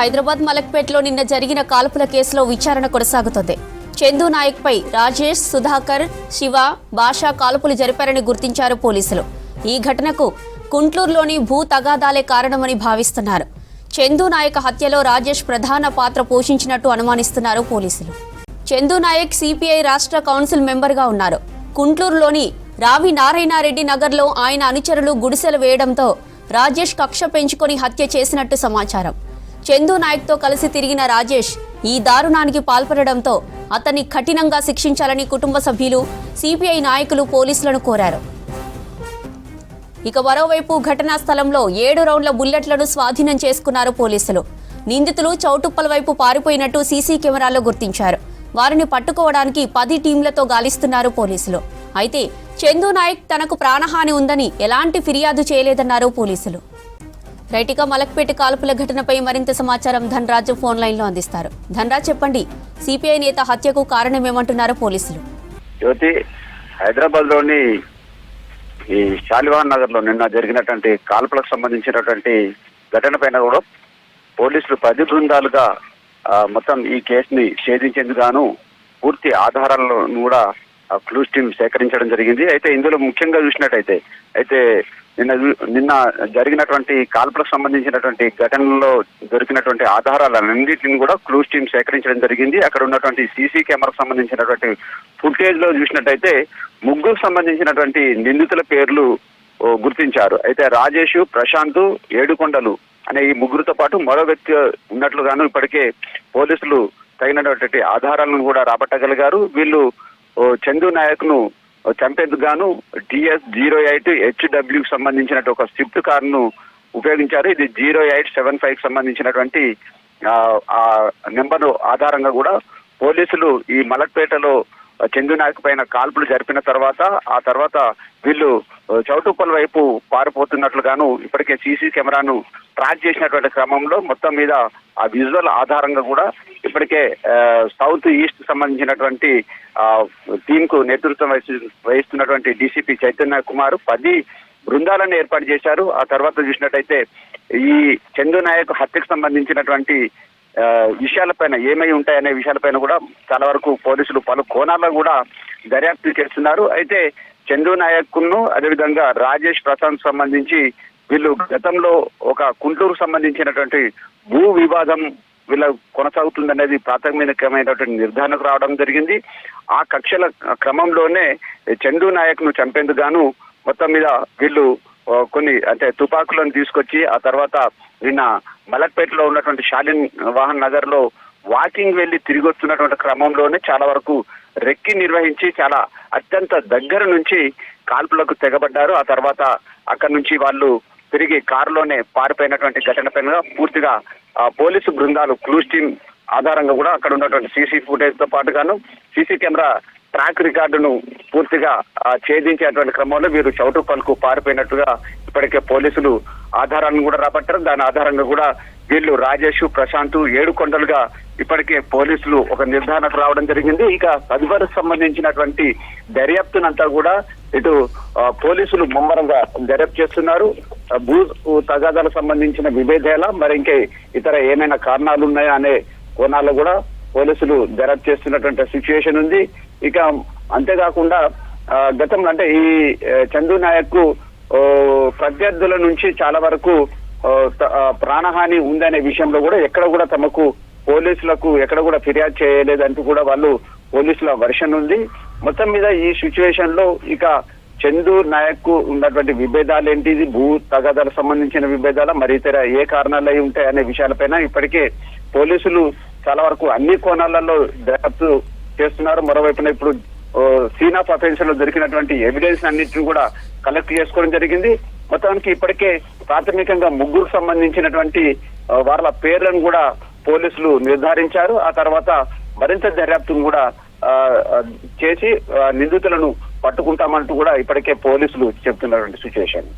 హైదరాబాద్ మలక్పేటలో నిన్న జరిగిన కాల్పుల కేసులో విచారణ కొనసాగుతోంది. చందు నాయక్ పై రాజేష్, సుధాకర్, శివ, భాషా కాల్పులు జరిపారని గుర్తించారు పోలీసులు. ఈ ఘటనకు కుంట్లూరులోని భూ తగాదాలే కారణమని భావిస్తున్నారు. చందు నాయక్ హత్యలో రాజేష్ ప్రధాన పాత్ర పోషించినట్టు అనుమానిస్తున్నారు పోలీసులు. చందు నాయక్ సిపిఐ రాష్ట్ర కౌన్సిల్ మెంబర్గా ఉన్నారు. కుంట్లూరులోని రావి నారాయణారెడ్డి నగర్లో ఆయన అనుచరులు గుడిసెలు వేయడంతో రాజేష్ కక్ష పెంచుకొని హత్య చేసినట్టు సమాచారం. చందు నాయక్తో కలిసి తిరిగిన రాజేష్ ఈ దారుణానికి పాల్పడడంతో అతన్ని కఠినంగా శిక్షించాలని కుటుంబ సభ్యులు, సిపిఐ నాయకులు పోలీసులను కోరారు. ఇక మరోవైపు ఘటనా స్థలంలో 7 రౌండ్ల బుల్లెట్లను స్వాధీనం చేసుకున్నారు పోలీసులు. నిందితులు చౌటుప్పల వైపు పారిపోయినట్టు సీసీ కెమెరాల్లో గుర్తించారు. వారిని పట్టుకోవడానికి 10 టీంలతో గాలిస్తున్నారు పోలీసులు. అయితే చందు నాయక్ తనకు ప్రాణహాని ఉందని ఎలాంటి ఫిర్యాదు చేయలేదన్నారు పోలీసులు. రైటిగా మలక్పేట కాల్పుల ఘటనపై మరింత సమాచారం ధనరాజు ఫోన్ లైన్లో అందిస్తారు. ధనరాజ్, చెప్పండి, సిపిఐ నేత హత్యకు కారణమేమంటున్నారు పోలీసులు? జ్యోతి, హైదరాబాద్ లోని ఈ షాలివాన్ నగర్ లో నిన్న జరిగినటువంటి కాల్పులకు సంబంధించినటువంటి ఘటన పైన కూడా పోలీసులు 10 బృందాలుగా మొత్తం ఈ కేసుని ఛేదించేందుకు గాను పూర్తి ఆధారాలను కూడా క్లూస్ టీం సేకరించడం జరిగింది. అయితే ఇందులో ముఖ్యంగా చూసినట్టయితే నిన్న జరిగినటువంటి కాల్పులకు సంబంధించినటువంటి ఘటనలో దొరికినటువంటి ఆధారాలన్నింటిని కూడా క్లూస్ టీం సేకరించడం జరిగింది. అక్కడ ఉన్నటువంటి సీసీ కెమెరాకు సంబంధించినటువంటి ఫుటేజ్ లో చూసినట్టయితే 3 సంబంధించినటువంటి నిందితుల పేర్లు గుర్తించారు. అయితే రాజేష్, ప్రశాంత్, ఏడుకొండలు అనే ఈ 3తో పాటు మరో వ్యక్తి ఉన్నట్లుగాను ఇప్పటికే పోలీసులు తగినటువంటి ఆధారాలను కూడా రాబట్టగలిగారు. వీళ్ళు చందు నాయక్ ను చంపేందుకు గాను DS-08 HW సంబంధించినట్టు ఒక స్విఫ్ట్ కారును ఉపయోగించారు. ఇది 0875 సంబంధించినటువంటి ఆ నెంబర్ ఆధారంగా కూడా పోలీసులు ఈ మలక్పేటలో చందు నాయక్ పైన కాల్పులు జరిపిన ఆ తర్వాత వీళ్ళు చౌటుప్పల్ వైపు పారిపోతున్నట్లుగాను ఇప్పటికే సీసీ కెమెరాను ట్రాక్ చేసినటువంటి క్రమంలో మొత్తం మీద ఆ విజువల్ ఆధారంగా కూడా ఇప్పటికే సౌత్ ఈస్ట్ సంబంధించినటువంటి టీమ్ కు నేతృత్వం వహిస్తున్నటువంటి డీసీపీ చైతన్య కుమార్ 10 బృందాలను ఏర్పాటు చేశారు. ఆ తర్వాత చూసినట్టయితే ఈ చందు నాయక్ హత్యకు సంబంధించినటువంటి విషయాలపైన ఏమై ఉంటాయనే విషయాలపైన కూడా చాలా వరకు పోలీసులు పలు కోణాల్లో కూడా దర్యాప్తు చేస్తున్నారు. అయితే చందు నాయక్ ను అదేవిధంగా రాజేష్, ప్రశాంత్ సంబంధించి వీళ్ళు గతంలో ఒక కుంటూరు సంబంధించినటువంటి భూ వివాదం వీళ్ళ కొనసాగుతుందనేది ప్రాథమికమైనటువంటి నిర్ధారణకు రావడం జరిగింది. ఆ కక్షల క్రమంలోనే చందు నాయక్ ను చంపేందుకు గాను మొత్తం మీద వీళ్ళు కొన్ని తుపాకులను తీసుకొచ్చి ఆ తర్వాత నిన్న మలక్పేటలో ఉన్నటువంటి షాలిన్ వాహన్ నగర్ లో వాకింగ్ వెళ్లి తిరిగి వస్తున్నటువంటి క్రమంలోనే చాలా వరకు రెక్కి నిర్వహించి చాలా అత్యంత దగ్గర నుంచి కాల్పులకు తెగబడ్డారు. ఆ తర్వాత అక్కడి నుంచి వాళ్ళు తిరిగి కారులోనే పారిపోయినటువంటి ఘటన పైన పూర్తిగా పోలీసు బృందాలు క్లూస్ టీం ఆధారంగా కూడా అక్కడ ఉన్నటువంటి సీసీ ఫుటేజ్ తో పాటుగాను సీసీ కెమెరా ట్రాక్ రికార్డును పూర్తిగా ఛేదించేటువంటి క్రమంలో వీరు చౌటుప్పల్కు పారిపోయినట్టుగా ఇప్పటికే పోలీసులు ఆధారాలను కూడా రాబట్టారు. దాని ఆధారంగా కూడా వీళ్ళు రాజేష్, ప్రశాంత్, ఏడుకొండలుగా ఇప్పటికే పోలీసులు ఒక నిర్ధారణకు రావడం జరిగింది. ఇక తదుపరి సంబంధించినటువంటి దర్యాప్తునంతా కూడా ఇటు పోలీసులు ముమ్మరంగా దర్యాప్తు చేస్తున్నారు. భూ తగాదాలకు సంబంధించిన విభేదాల మరి ఇంకే ఇతర ఏమైనా కారణాలు ఉన్నాయా అనే కోణాల్లో కూడా పోలీసులు దర్యాప్తు చేస్తున్నటువంటి సిచ్యువేషన్ ఉంది. ఇక అంతేకాకుండా గతంలో ఈ చందు నాయక్ ప్రత్యర్థుల నుంచి చాలా వరకు ప్రాణహాని ఉందనే విషయంలో కూడా ఎక్కడ కూడా తమకు పోలీసులకు ఎక్కడ కూడా ఫిర్యాదు చేయలేదంటూ కూడా వాళ్ళు పోలీసుల వర్షన్ ఉంది. మొత్తం మీద ఈ సిచ్యువేషన్ లో ఇక చందు నాయక్ కు ఉన్నటువంటి విభేదాలు ఏంటిది, భూ తగాదాలకు సంబంధించిన విభేదాల మరి ఇతర ఏ కారణాలు అయి ఉంటాయి అనే విషయాలపైన ఇప్పటికే పోలీసులు చాలా వరకు అన్ని కోణాలలో దర్యాప్తు చేస్తున్నారు. మరోవైపున ఇప్పుడు సీన్ ఆఫ్ అఫెన్స్ లో దొరికినటువంటి ఎవిడెన్స్ అన్నింటిని కూడా కలెక్ట్ చేసుకోవడం జరిగింది. మొత్తానికి ఇప్పటికే ప్రాథమికంగా 3 సంబంధించినటువంటి వాళ్ళ పేర్లను కూడా పోలీసులు నిర్ధారించారు. ఆ తర్వాత మరింత దర్యాప్తును కూడా చేసి నిందితులను పట్టుకుంటామంటూ కూడా ఇప్పటికే పోలీసులు చెప్తున్నటువంటి సిచ్యువేషన్.